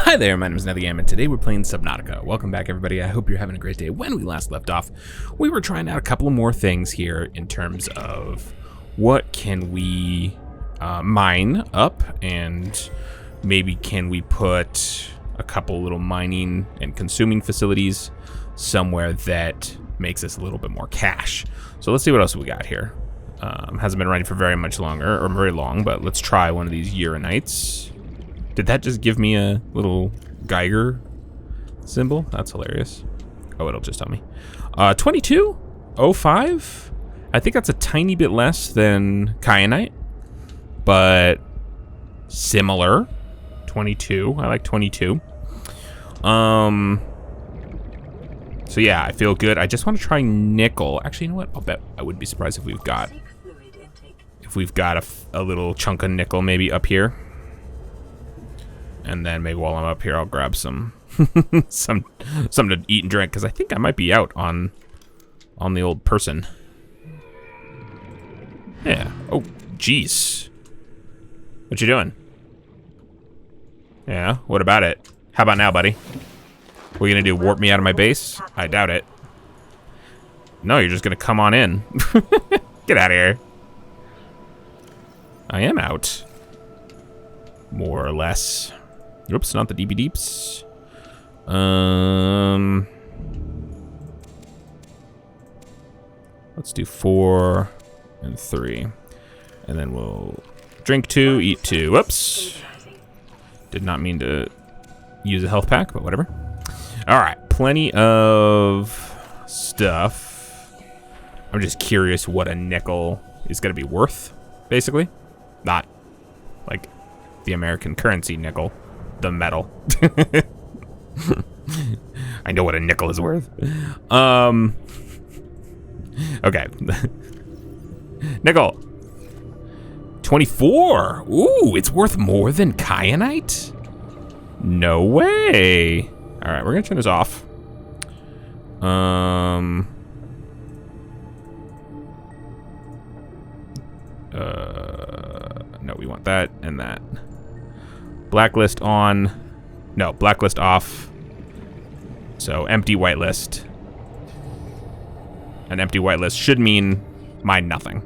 Hi there, my name is Nethergam, and today we're playing Subnautica. Welcome back, everybody. I hope you're having a great day. When we last left off, we were trying out a couple of more things here in terms of what can we mine up, and maybe can we put a couple little mining and consuming facilities somewhere that makes us a little bit more cash. So let's see what else we got here. Hasn't been running for very much longer, or very long, but let's try one of these Uranites. Did that just give me a little Geiger symbol? That's hilarious. Oh, it'll just tell me. 2205? I think that's a tiny bit less than kyanite, but similar. 22. I like 22. So yeah, I feel good. I just want to try nickel. Actually, you know what? I'll bet I wouldn't be surprised if we've got a little chunk of nickel maybe up here. And then maybe while I'm up here, I'll grab some something to eat and drink, because I think I might be out on the old person. Yeah. Oh, jeez. What you doing? Yeah. What about it? How about now, buddy? What are you gonna do? Warp me out of my base? I doubt it. No, you're just gonna come on in. Get out of here. I am out. More or less. Oops, not the DB deeps. Let's do 4 and 3. And then we'll drink 2, eat 2. Whoops. Did not mean to use a health pack, but whatever. Alright, plenty of stuff. I'm just curious what a nickel is going to be worth, basically. Not like the American currency nickel. The metal. I know what a nickel is worth. Okay. Nickel. 24. Ooh, it's worth more than kyanite? No way. All right, we're gonna turn this off. No, we want that and that. Blacklist on. No, blacklist off. So empty whitelist. An empty whitelist should mean mine nothing.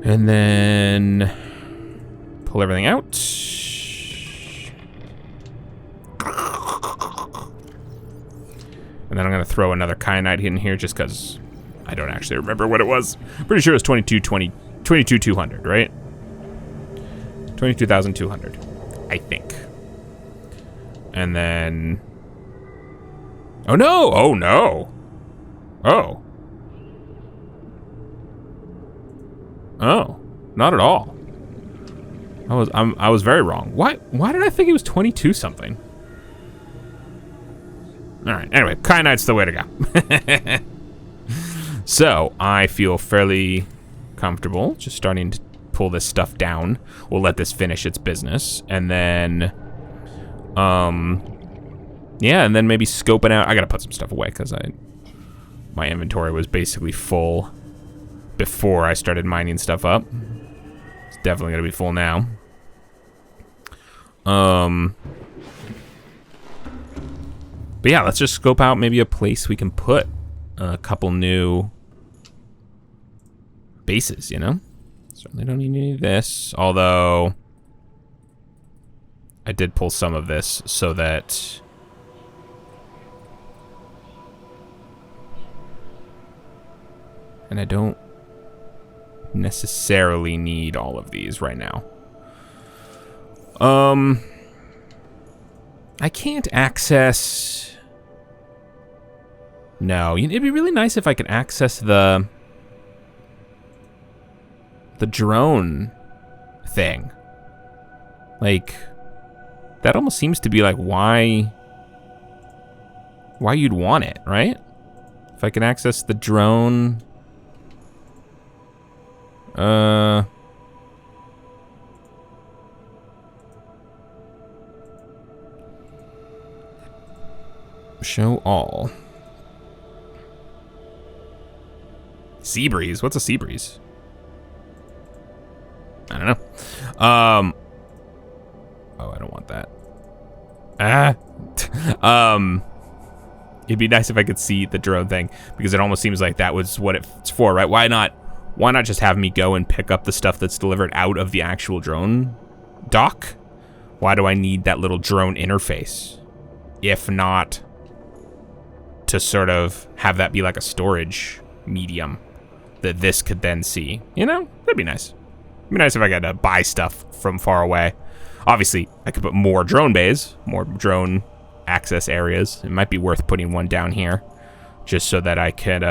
And then pull everything out. And then I'm gonna throw another kyanite in here just because I don't actually remember what it was. Pretty sure it was 22,200, right? 22,200, I think. And then, oh no, oh no, oh, oh, not at all. I was very wrong. Why did I think it was 22 something? All right, anyway, kyanite's the way to go. So I feel fairly comfortable just starting to pull this stuff down. We'll let this finish its business, and then yeah, and then maybe scoping out. I gotta put some stuff away because my inventory was basically full before I started mining stuff up. It's definitely gonna be full now. But yeah, let's just scope out maybe a place we can put a couple new bases, you know? Certainly don't need any of this, although I did pull some of this so that and I don't necessarily need all of these right now. I can't access. No, it'd be really nice if I could access the drone thing. Like, that almost seems to be like why you'd want it, right? If I can access the drone. Show all. Sea breeze? What's a sea breeze? I don't know. Oh, I don't want that. It'd be nice if I could see the drone thing, because it almost seems like that was what it's for, right? Why not just have me go and pick up the stuff that's delivered out of the actual drone dock? Why do I need that little drone interface? If not to sort of have that be like a storage medium that this could then see. You know, that'd be nice. It'd be nice if I got to buy stuff from far away. Obviously, I could put more drone bays, more drone access areas. It might be worth putting one down here just so that I could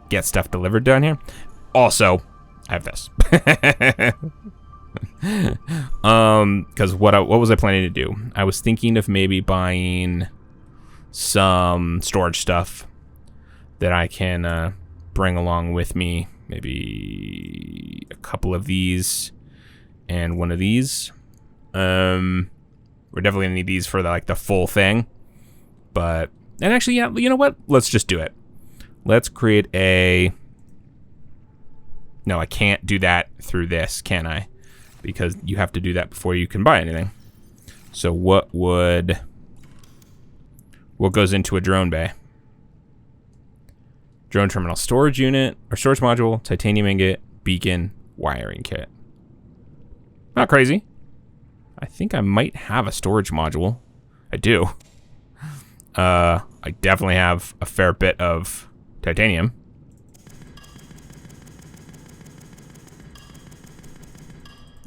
get stuff delivered down here. Also, I have this. Because what was I planning to do? I was thinking of maybe buying some storage stuff that I can bring along with me. Maybe a couple of these and one of these. We're definitely gonna need these for the full thing. But, and actually, yeah, you know what? Let's just do it. Let's create a... No, I can't do that through this, can I? Because you have to do that before you can buy anything. So what goes into a drone bay? Drone terminal, storage unit, or storage module, titanium ingot, beacon, wiring kit. Not crazy. I think I might have a storage module. I do. I definitely have a fair bit of titanium.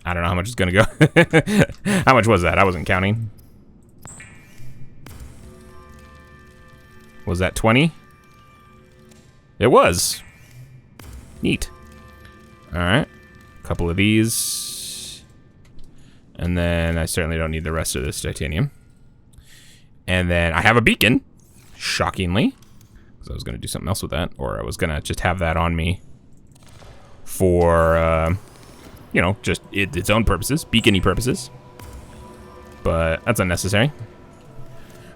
I don't know how much is gonna go. How much was that? I wasn't counting. Was that 20? It was. Neat. All right. A couple of these. And then I certainly don't need the rest of this titanium. And then I have a beacon, shockingly. Because I was going to do something else with that. Or I was going to just have that on me for, you know, just its own purposes. Beacony purposes. But that's unnecessary.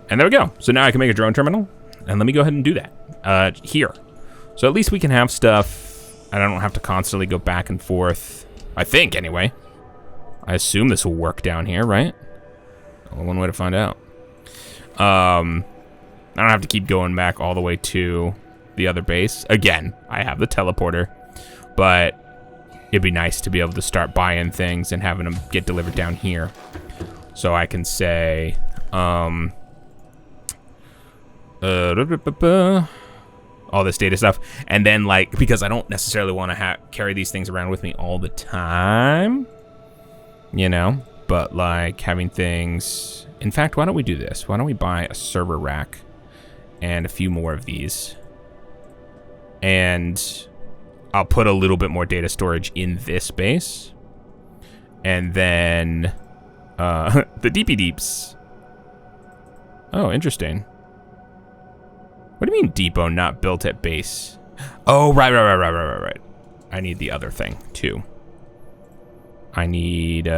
And there we go. So now I can make a drone terminal. And let me go ahead and do that. Here. So at least we can have stuff. And I don't have to constantly go back and forth. I think, anyway. I assume this will work down here, right? Only one way to find out. I don't have to keep going back all the way to the other base. Again, I have the teleporter. But it'd be nice to be able to start buying things and having them get delivered down here. So I can say... all this data stuff, and then because I don't necessarily want to carry these things around with me all the time, you know, but having things. In fact, why don't we do this? Why don't we buy a server rack and a few more of these, and I'll put a little bit more data storage in this base, and then the DP deeps. Oh, interesting. What do you mean depot not built at base? Oh, right. I need the other thing, too. I need, is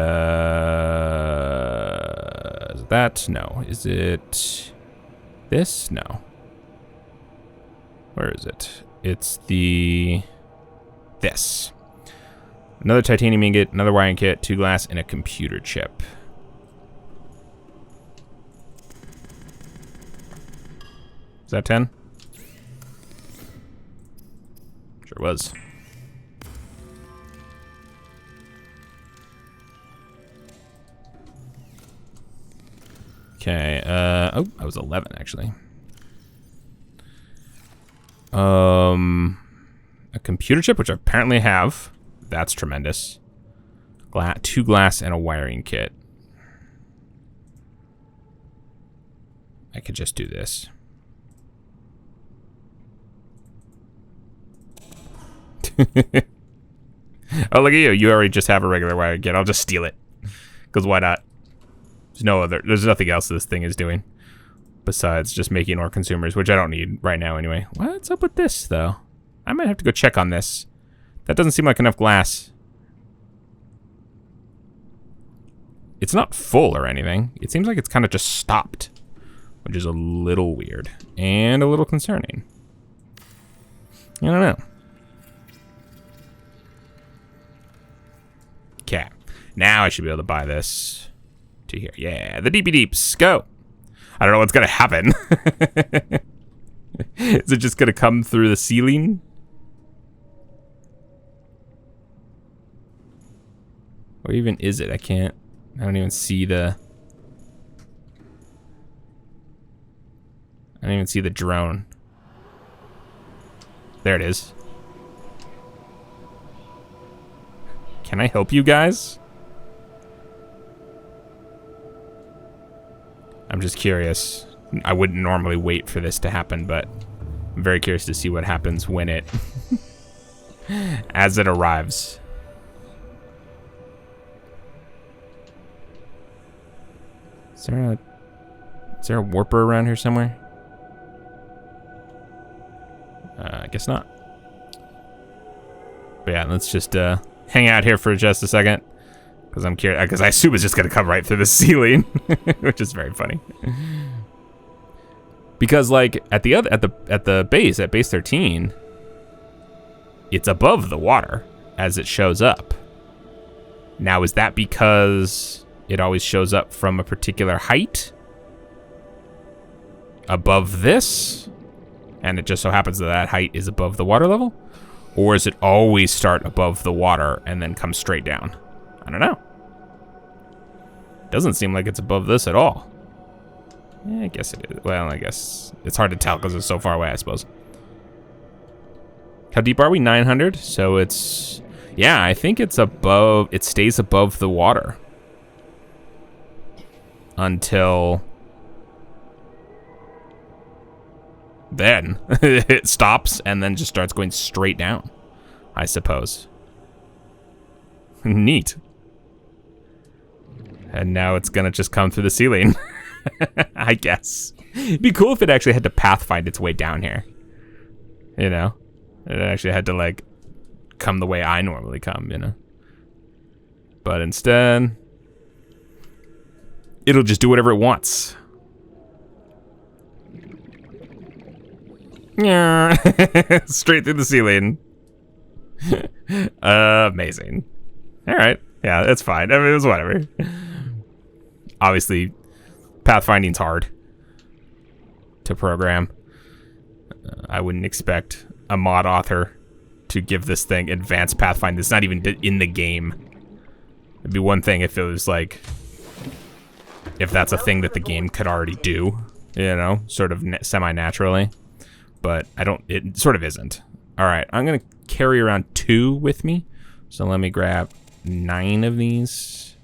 that? No. Is it this? No. Where is it? It's this. Another titanium ingot, another wiring kit, 2 glass, and a computer chip. Is that 10? Sure was. Okay, oh, I was 11 actually. A computer chip, which I apparently have. That's tremendous. 2 glass and a wiring kit. I could just do this. Oh, look at you. You already just have a regular wiring kit. I'll just steal it. Because why not? There's nothing else this thing is doing. Besides just making more consumers, which I don't need right now anyway. What's up with this, though? I might have to go check on this. That doesn't seem like enough glass. It's not full or anything. It seems like it's kind of just stopped. Which is a little weird. And a little concerning. I don't know. Okay. Now I should be able to buy this to here. Yeah, the deepy deeps, go. I don't know what's gonna happen. Is it just gonna come through the ceiling? Or even is it? I don't even see the... I don't even see the drone. There it is. Can I help you guys? I'm just curious. I wouldn't normally wait for this to happen, but I'm very curious to see what happens when it... as it arrives. Is there a warper around here somewhere? I guess not. But yeah, let's just hang out here for just a second, because I'm curious. Because I assume it's just gonna come right through the ceiling, which is very funny. Because like at the base at base 13, it's above the water as it shows up. Now, is that because it always shows up from a particular height above this? And it just so happens that that height is above the water level? Or is it always start above the water and then come straight down? I don't know. Doesn't seem like it's above this at all. Yeah, I guess it is. Well, I guess it's hard to tell because it's so far away, I suppose. How deep are we? 900? So it's... yeah, I think it's above... it stays above the water. Until... then it stops and then just starts going straight down, I suppose. Neat. And now it's gonna just come through the ceiling. I guess. It'd be cool if it actually had to pathfind its way down here. You know? It actually had to, like, come the way I normally come, you know? But instead, it'll just do whatever it wants. Straight through the ceiling. Amazing. All right. Yeah, that's fine. I mean, it was whatever. Obviously, pathfinding's hard to program. I wouldn't expect a mod author to give this thing advanced pathfinding. It's not even in the game. It'd be one thing if it was like, if that's a thing that the game could already do, you know, sort of semi-naturally. But it sort of isn't. All right, I'm gonna carry around 2 with me. So let me grab 9 of these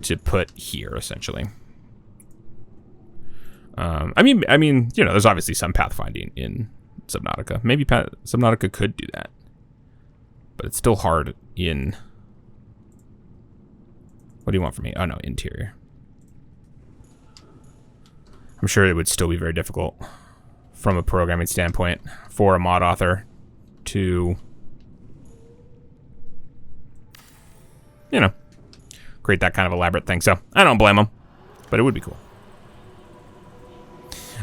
to put here, essentially. I mean, you know, there's obviously some pathfinding in Subnautica. Maybe Subnautica could do that, but it's still hard in... what do you want from me? Oh no, interior. I'm sure it would still be very difficult from a programming standpoint for a mod author to, you know, create that kind of elaborate thing. So I don't blame them, but it would be cool.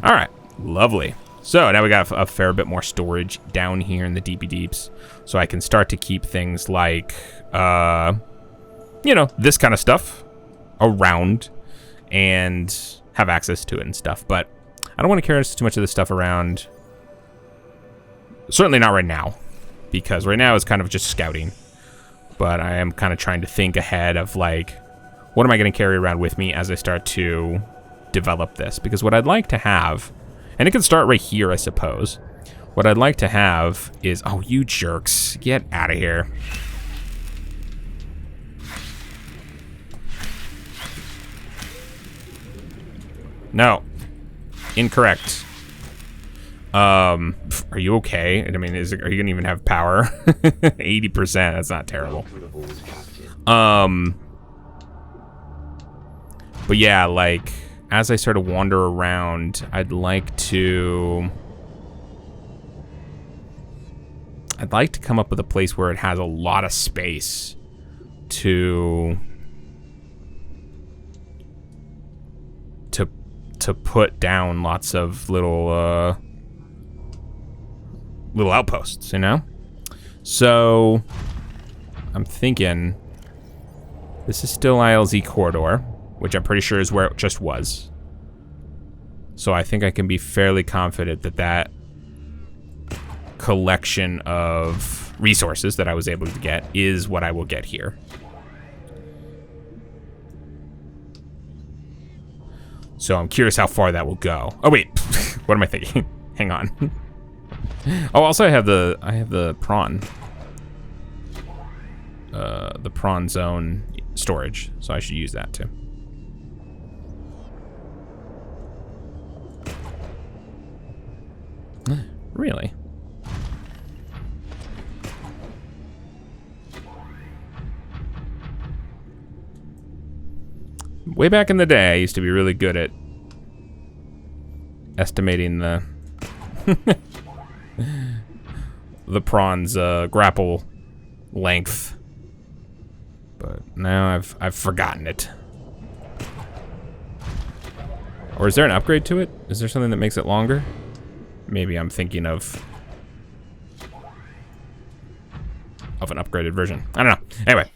All right, lovely. So now we got a fair bit more storage down here in the deepy deeps, so I can start to keep things like, you know, this kind of stuff around and have access to it and stuff. But I don't want to carry too much of this stuff around. Certainly not right now, because right now is kind of just scouting. But I am kind of trying to think ahead of, like, what am I going to carry around with me as I start to develop this? Because what I'd like to have, and it can start right here, I suppose. What I'd like to have is, oh, you jerks, get out of here. No. Incorrect. Are you okay? I mean, are you gonna even have power? 80%, that's not terrible. But yeah, like, as I sort of wander around, I'd like to come up with a place where it has a lot of space to put down lots of little outposts, you know? So I'm thinking this is still ILZ corridor, which I'm pretty sure is where it just was. So I think I can be fairly confident that that collection of resources that I was able to get is what I will get here. So I'm curious how far that will go. Oh wait, what am I thinking? Hang on. Oh, also I have the prawn. The prawn zone storage, so I should use that too. Really? Way back in the day, I used to be really good at estimating the the prawn's grapple length, but now I've forgotten it. Or is there an upgrade to it? Is there something that makes it longer? Maybe I'm thinking of an upgraded version. I don't know. Anyway,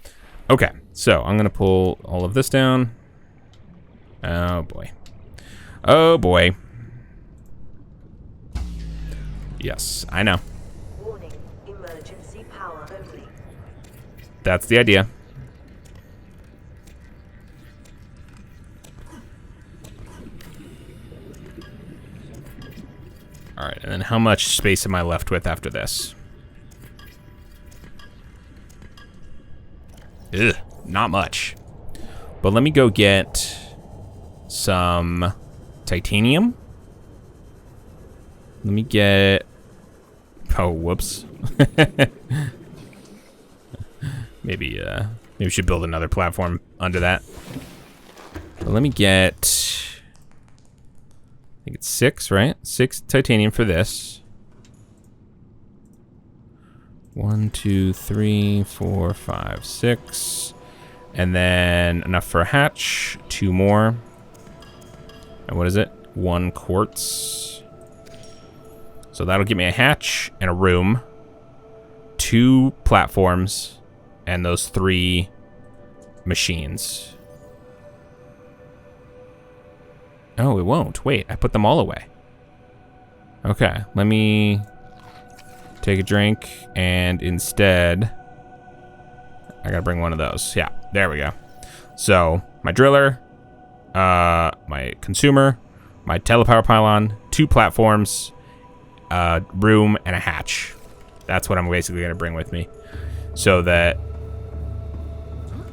okay. So I'm gonna pull all of this down. Oh boy. Oh boy. Yes, I know. Warning, emergency power only. That's the idea. All right, and then how much space am I left with after this? Ugh, not much. But let me go get some titanium. Let me get... Oh, whoops. Maybe we should build another platform under that. But let me get... I think it's 6, right? 6 titanium for this. 1, 2, 3, 4, 5, 6. And then enough for a hatch. 2 more. And what is it? 1 quartz. So that'll give me a hatch and a room. 2 platforms. And those 3 machines. Oh, it won't. Wait, I put them all away. Okay, let me take a drink, and instead, I gotta bring one of those. Yeah, there we go. So, my driller, my consumer, my telepower pylon, 2 platforms, room, and a hatch. That's what I'm basically gonna bring with me. So that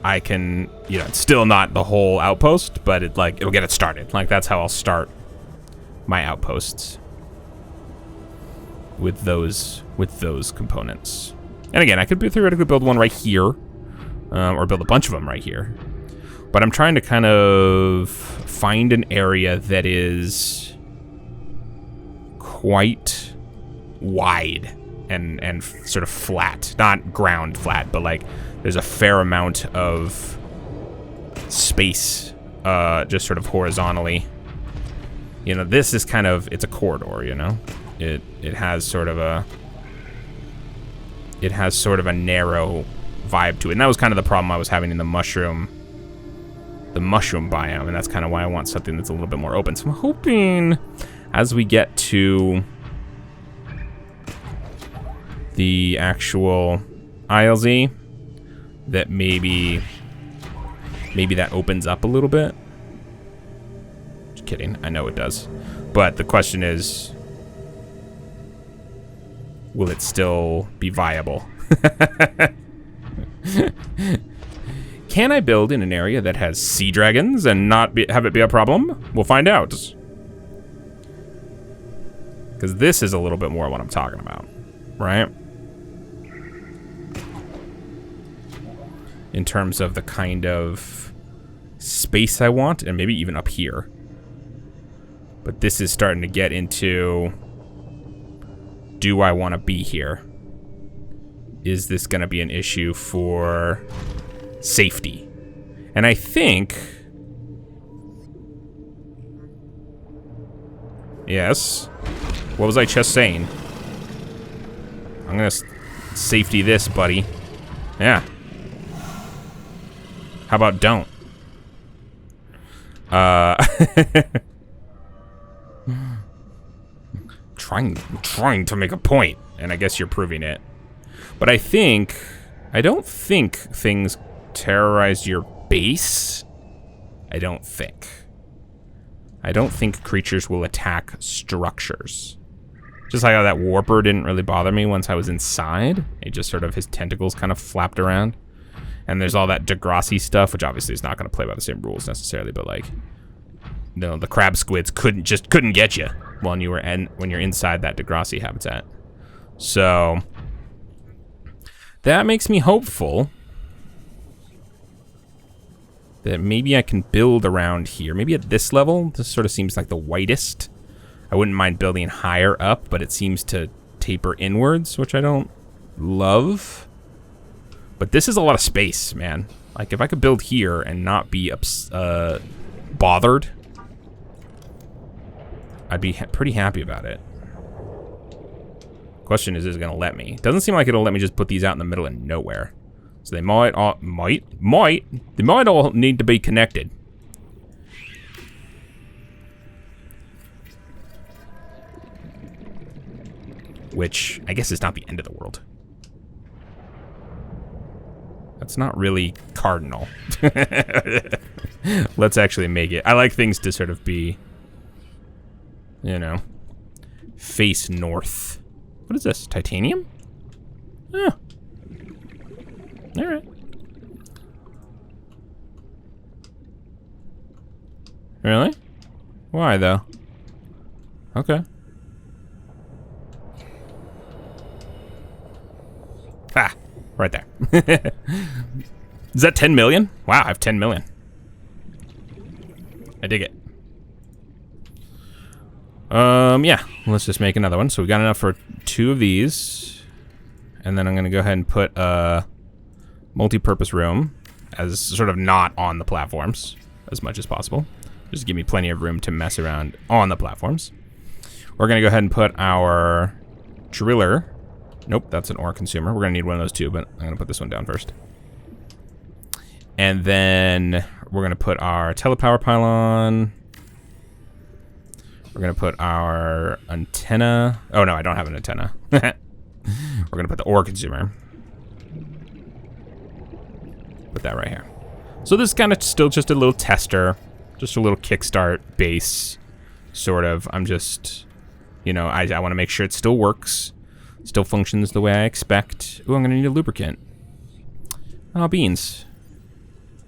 I can, you know, it's still not the whole outpost, but it'll get it started. Like, that's how I'll start my outposts. With those components. And again, I could theoretically build one right here, or build a bunch of them right here. But I'm trying to kind of find an area that is quite wide and sort of flat. Not ground flat, but like there's a fair amount of space just sort of horizontally. You know, this is kind of, it's a corridor, you know? It has sort of a narrow vibe to it. And that was kind of the problem I was having in the mushroom biome, and that's kind of why I want something that's a little bit more open. So I'm hoping as we get to the actual ILZ that maybe that opens up a little bit. Just kidding, I know it does. But the question is, will it still be viable? Can I build in an area that has sea dragons and not have it be a problem? We'll find out. Because this is a little bit more what I'm talking about, right? In terms of the kind of space I want, and maybe even up here. But this is starting to get into, do I want to be here? Is this going to be an issue for safety? And I think, yes. What was I just saying? I'm going to safety this, buddy. Yeah. How about don't? Trying to make a point, and I guess you're proving it. But I don't think things terrorize your base. I don't think creatures will attack structures. Just like how that warper didn't really bother me once I was inside. It just sort of, his tentacles kind of flapped around. And there's all that Degrassi stuff, which obviously is not going to play by the same rules necessarily, but like, you know, the crab squids couldn't get you when you're inside that Degrassi habitat. So that makes me hopeful that maybe I can build around here. Maybe at this level, this sort of seems like the whitest. I wouldn't mind building higher up, but it seems to taper inwards, which I don't love. But this is a lot of space, man. Like, if I could build here and not be bothered, I'd be pretty happy about it. Question is it gonna let me? Doesn't seem like it'll let me just put these out in the middle of nowhere. So they might all need to be connected. Which I guess is not the end of the world. That's not really cardinal. Let's actually make it. I like things to sort of be, you know, face north. What is this? Titanium? Oh. Alright. Really? Why, though? Okay. Ah, right there. Is that 10 million? Wow, I have 10 million. I dig it. Yeah, let's just make another one. So we got enough for 2 of these. And then I'm gonna go ahead and put a multi-purpose room as sort of not on the platforms as much as possible. Just give me plenty of room to mess around on the platforms. We're gonna go ahead and put our driller. Nope, that's an ore consumer. We're gonna need one of those too, but I'm gonna put this one down first. And then we're gonna put our telepower pylon. We're gonna put our antenna. Oh no, I don't have an antenna. We're gonna put the ore consumer. Put that right here. So this is kind of still just a little tester, just a little kickstart base, sort of. I'm just, you know, I want to make sure it still works, still functions the way I expect. Ooh, I'm gonna need a lubricant. Oh, beans.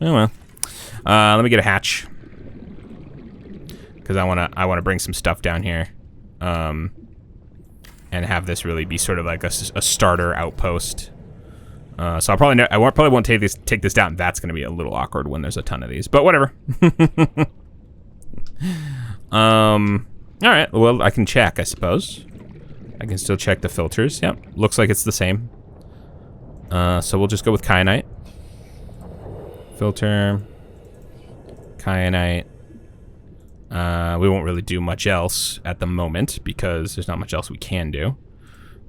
Oh well. Let me get a hatch, because I wanna bring some stuff down here, and have this really be sort of like a starter outpost. So I probably won't take this down. That's gonna be a little awkward when there's a ton of these, but whatever. All right. Well, I can check, I suppose. I can still check the filters. Yep, looks like it's the same. So we'll just go with kyanite. Filter. Kyanite. We won't really do much else at the moment because there's not much else we can do.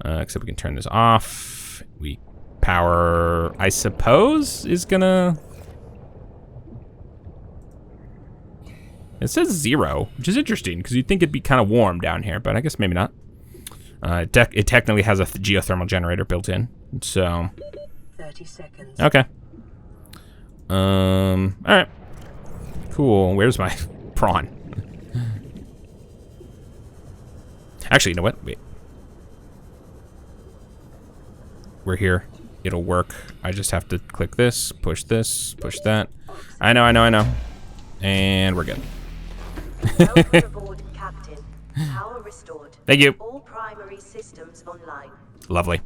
Except we can turn this off. Power, I suppose, is gonna... It says 0, which is interesting because you'd think it'd be kind of warm down here, but I guess maybe not. It technically has a geothermal generator built in, so... 30 seconds. Okay. Alright. Cool. Where's my prawn? Actually, you know what? Wait. We're here. It'll work. I just have to click this, push that. I know. And we're good. Welcome aboard, Captain. Power restored. Thank you. All primary systems online. Lovely.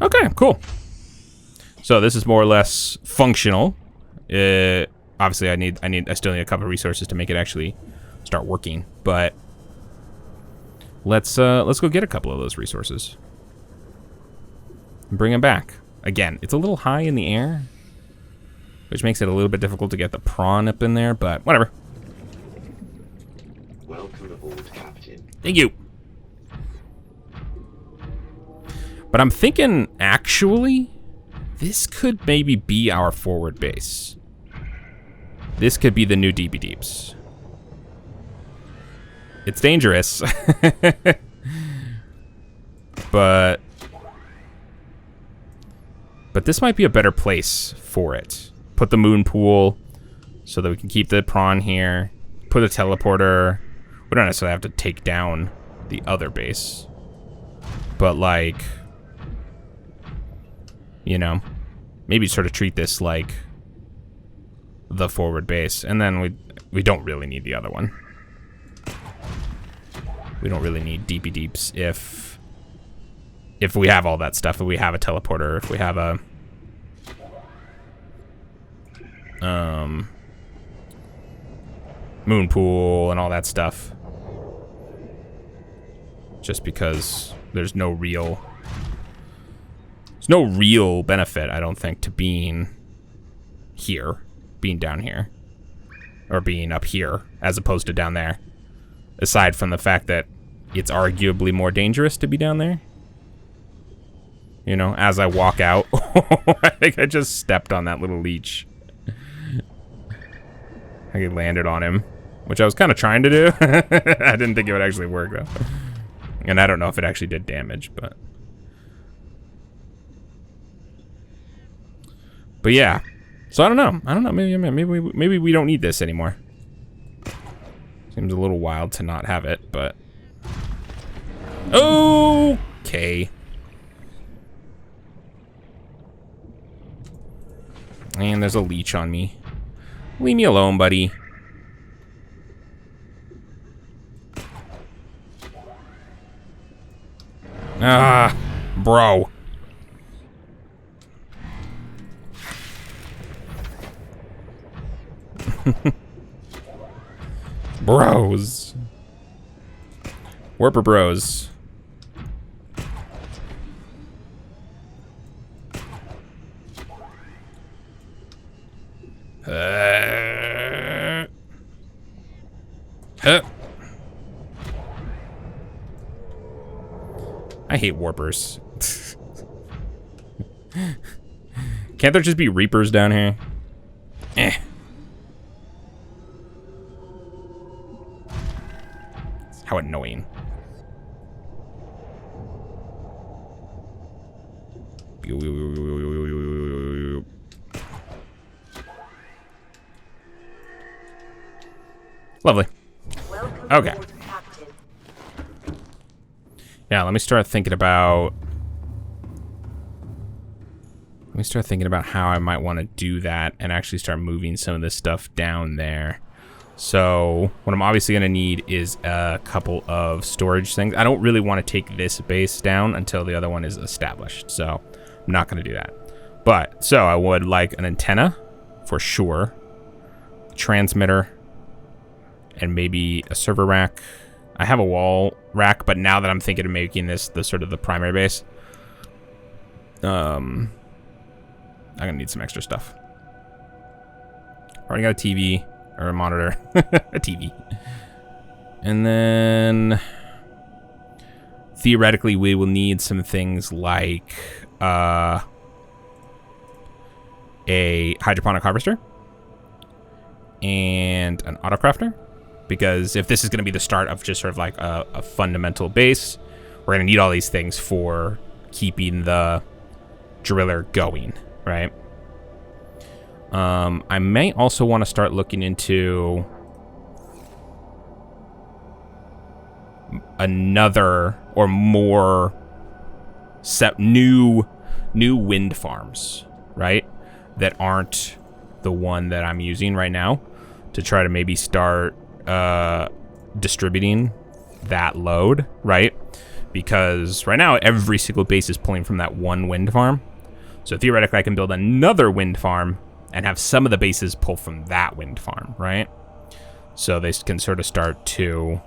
Okay, cool. So this is more or less functional. Obviously, I still need a couple of resources to make it actually start working. But let's go get a couple of those resources and bring them back. Again, it's a little high in the air, which makes it a little bit difficult to get the prawn up in there, but whatever. Welcome aboard, Captain. Thank you. But I'm thinking, actually, this could maybe be our forward base. This could be the new DB Deeps. It's dangerous. But this might be a better place for it. Put the moon pool so that we can keep the prawn here. Put a teleporter. We don't necessarily have to take down the other base. But like, you know, maybe sort of treat this like the forward base. And then we don't really need the other one. We don't really need deepy deeps if we have all that stuff, if we have a teleporter, if we have a moon pool and all that stuff. Just because there's no real benefit, I don't think, to being here, being down here, or being up here as opposed to down there. Aside from the fact that it's arguably more dangerous to be down there. You know, as I walk out, I think I just stepped on that little leech. I landed on him, which I was kind of trying to do. I didn't think it would actually work, though. And I don't know if it actually did damage, but... But yeah. So I don't know. Maybe we don't need this anymore. Seems a little wild to not have it, but... Okay. And there's a leech on me. Leave me alone, buddy. Ah, bro. Bros. Warper bros. I hate warpers. Can't there just be reapers down here? How annoying. Lovely. Okay. Yeah, let me start thinking about how I might want to do that and actually start moving some of this stuff down there. So what I'm obviously going to need is a couple of storage things. I don't really want to take this base down until the other one is established. So I'm not going to do that. But so I would like an antenna for sure, transmitter, and maybe a server rack. I have a wall rack, but now that I'm thinking of making this the sort of the primary base, I'm gonna need some extra stuff. Already got a TV or a monitor, a TV, and then theoretically we will need some things like a hydroponic harvester and an autocrafter. Because if this is going to be the start of just sort of like a fundamental base, we're going to need all these things for keeping the driller going, right? I may also want to start looking into another or more new wind farms, right? That aren't the one that I'm using right now, to try to maybe start distributing that load, right? Because right now every single base is pulling from that one wind farm. So theoretically I can build another wind farm and have some of the bases pull from that wind farm, right? So they can sort of start to,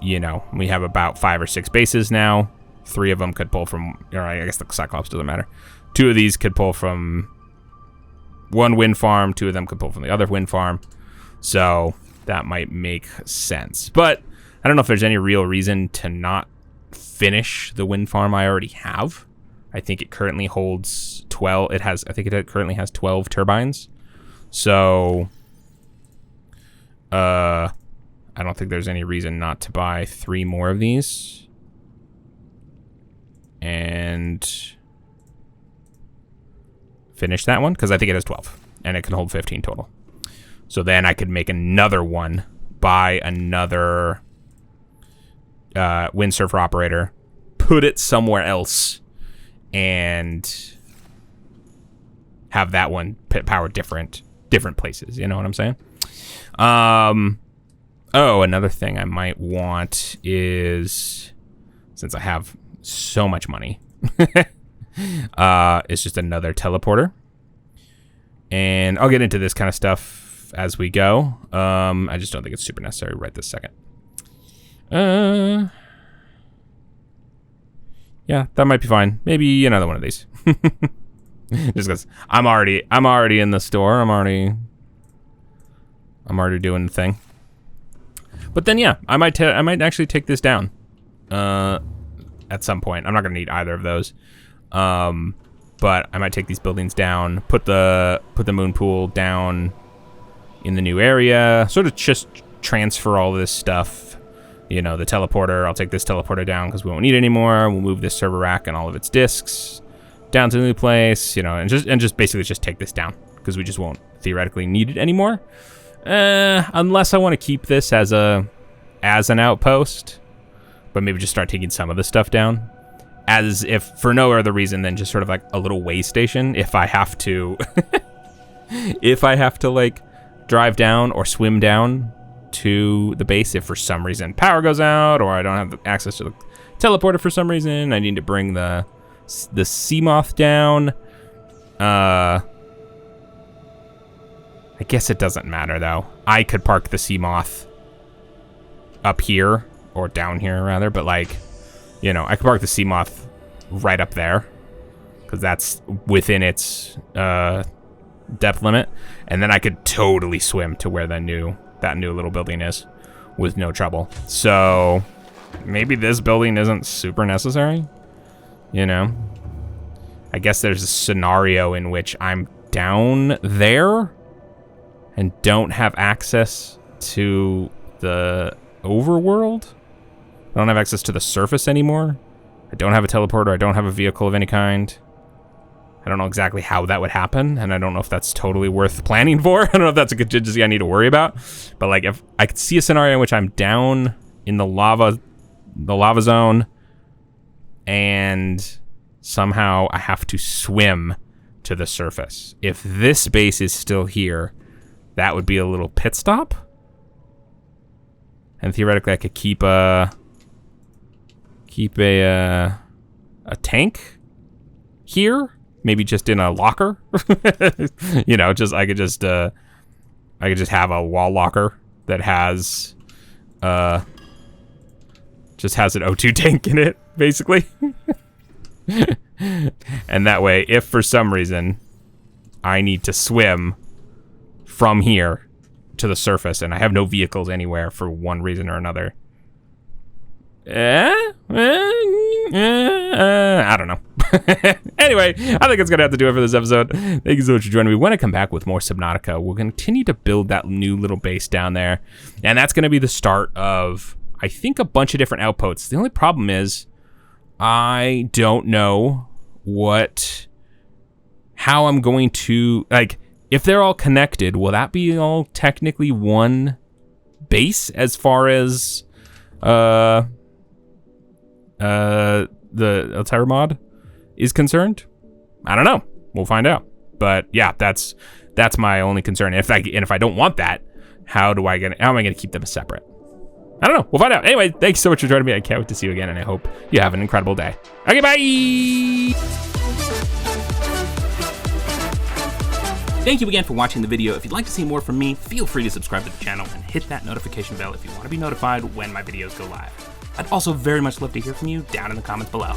you know, we have about 5 or 6 bases now. 3 of them could pull from, or I guess the Cyclops doesn't matter. 2 of these could pull from one wind farm. 2 of them could pull from the other wind farm. So that might make sense. But I don't know if there's any real reason to not finish the wind farm I already have. I think it currently holds 12. I think it currently has 12 turbines. So, I I don't think there's any reason not to buy 3 more of these. And finish that one, because I think it has 12. And it can hold 15 total. So then I could make another one, buy another windsurfer operator, put it somewhere else, and have that one power different places. You know what I'm saying? Oh, another thing I might want is, since I have so much money, it's just another teleporter. And I'll get into this kind of stuff as we go. I just don't think it's super necessary right this second. Yeah, that might be fine. Maybe another one of these. Just because I'm already in the store. I'm already doing the thing. But then yeah, I might actually take this down at some point. I'm not gonna need either of those. But I might take these buildings down, put the moon pool down in the new area, sort of just transfer all this stuff. You know, the teleporter, I'll take this teleporter down because we won't need it anymore. We'll move this server rack and all of its disks down to the new place, you know, and just basically just take this down because we just won't theoretically need it anymore. Unless I want to keep this as an outpost, but maybe just start taking some of the stuff down. As if for no other reason than just sort of like a little way station if I have to like drive down or swim down to the base if for some reason power goes out or I don't have access to the teleporter for some reason. I need to bring the sea moth down. I guess it doesn't matter though. I could park the sea moth up here or down here rather, but like, you know, I could park the sea moth right up there because that's within its depth limit, and then I could totally swim to where that new little building is with no trouble. So maybe this building isn't super necessary, you know. I guess there's a scenario in which I'm down there and don't have access to the overworld. I don't have access to the surface anymore. I don't have a teleporter. I don't have a vehicle of any kind. I don't know exactly how that would happen, and I don't know if that's totally worth planning for. I don't know if that's a contingency I need to worry about. But like, if I could see a scenario in which I'm down in the lava zone, and somehow I have to swim to the surface. If this base is still here, that would be a little pit stop. And theoretically, I could keep a tank here, maybe just in a locker. You know, I could just have a wall locker that has just has an O2 tank in it, basically. And that way, if for some reason I need to swim from here to the surface and I have no vehicles anywhere for one reason or another, I don't know. Anyway, I think it's gonna have to do it for this episode. Thank you so much for joining me. When I come back with more Subnautica, we'll continue to build that new little base down there, and that's gonna be the start of, I think, a bunch of different outposts. The only problem is I don't know how I'm going to, like, if they're all connected, will that be all technically one base as far as the Alterra mod is concerned? I don't know. We'll find out. But yeah, that's my only concern. If I don't want that, how am I gonna keep them separate? I don't know. We'll find out. Anyway, thanks so much for joining me. I can't wait to see you again, and I hope you have an incredible day. Okay, bye! Thank you again for watching the video. If you'd like to see more from me, feel free to subscribe to the channel and hit that notification bell if you want to be notified when my videos go live. I'd also very much love to hear from you down in the comments below.